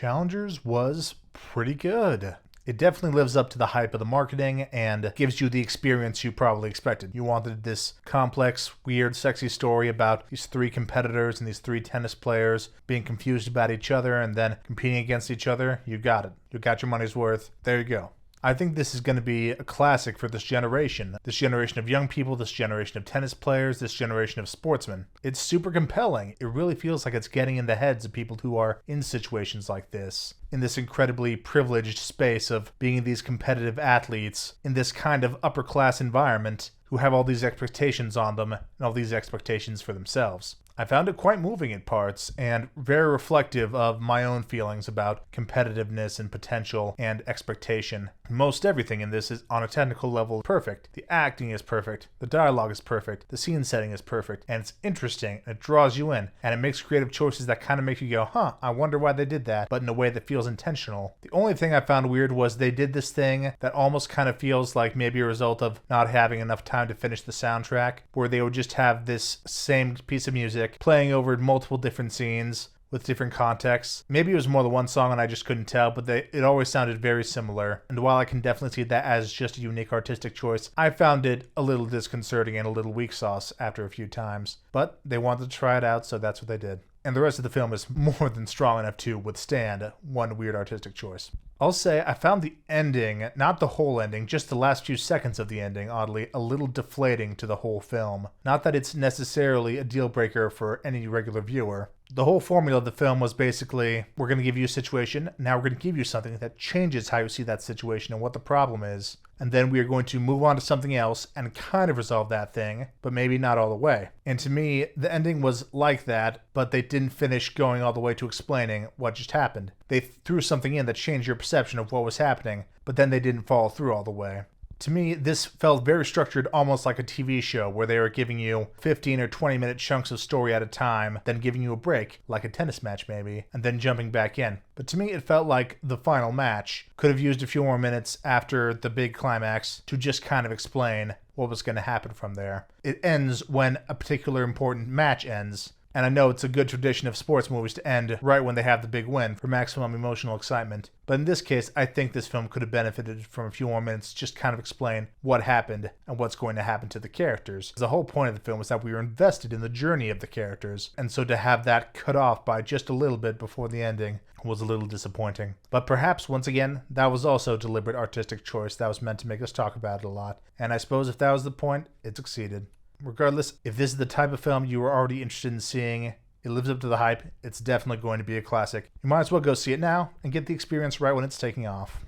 Challengers was pretty good. It definitely lives up to the hype of the marketing and gives you the experience you probably expected. You wanted this complex, weird, sexy story about these three competitors and these three tennis players being confused about each other and then competing against each other. You got it. You got your money's worth. There you go. I think this is going to be a classic for this generation of young people, this generation of tennis players, this generation of sportsmen. It's super compelling. It really feels like it's getting in the heads of people who are in situations like this, in this incredibly privileged space of being these competitive athletes in this kind of upper class environment who have all these expectations on them and all these expectations for themselves. I found it quite moving at parts and very reflective of my own feelings about competitiveness and potential and expectation. Most everything in this is on a technical level perfect. The acting is perfect, the dialogue is perfect, the scene setting is perfect, and it's interesting, and it draws you in, and it makes creative choices that kind of make you go, I wonder why they did that, but in a way that feels intentional. The only thing I found weird was they did this thing that almost kind of feels like maybe a result of not having enough time to finish the soundtrack, where they would just have this same piece of music playing over multiple different scenes with different contexts. Maybe it was more than one song and I just couldn't tell, but it always sounded very similar. And while I can definitely see that as just a unique artistic choice, I found it a little disconcerting and a little weak sauce after a few times. But they wanted to try it out, so that's what they did. And the rest of the film is more than strong enough to withstand one weird artistic choice. I'll say I found the ending, not the whole ending, just the last few seconds of the ending, oddly, a little deflating to the whole film. Not that it's necessarily a deal breaker for any regular viewer. The whole formula of the film was basically, we're going to give you a situation, now we're going to give you something that changes how you see that situation and what the problem is, and then we are going to move on to something else and kind of resolve that thing, but maybe not all the way. And to me, the ending was like that, but they didn't finish going all the way to explaining what just happened. They threw something in that changed your perception of what was happening, but then they didn't follow through all the way. To me, this felt very structured, almost like a TV show where they were giving you 15 or 20 minute chunks of story at a time, then giving you a break, like a tennis match maybe, and then jumping back in. But to me, it felt like the final match could have used a few more minutes after the big climax to just kind of explain what was going to happen from there. It ends when a particular important match ends. And I know it's a good tradition of sports movies to end right when they have the big win for maximum emotional excitement. But in this case, I think this film could have benefited from a few more minutes to just kind of explain what happened and what's going to happen to the characters. The whole point of the film is that we were invested in the journey of the characters, and so to have that cut off by just a little bit before the ending was a little disappointing. But perhaps, once again, that was also a deliberate artistic choice that was meant to make us talk about it a lot. And I suppose if that was the point, it succeeded. Regardless, if this is the type of film you were already interested in seeing, it lives up to the hype, it's definitely going to be a classic. You might as well go see it now and get the experience right when it's taking off.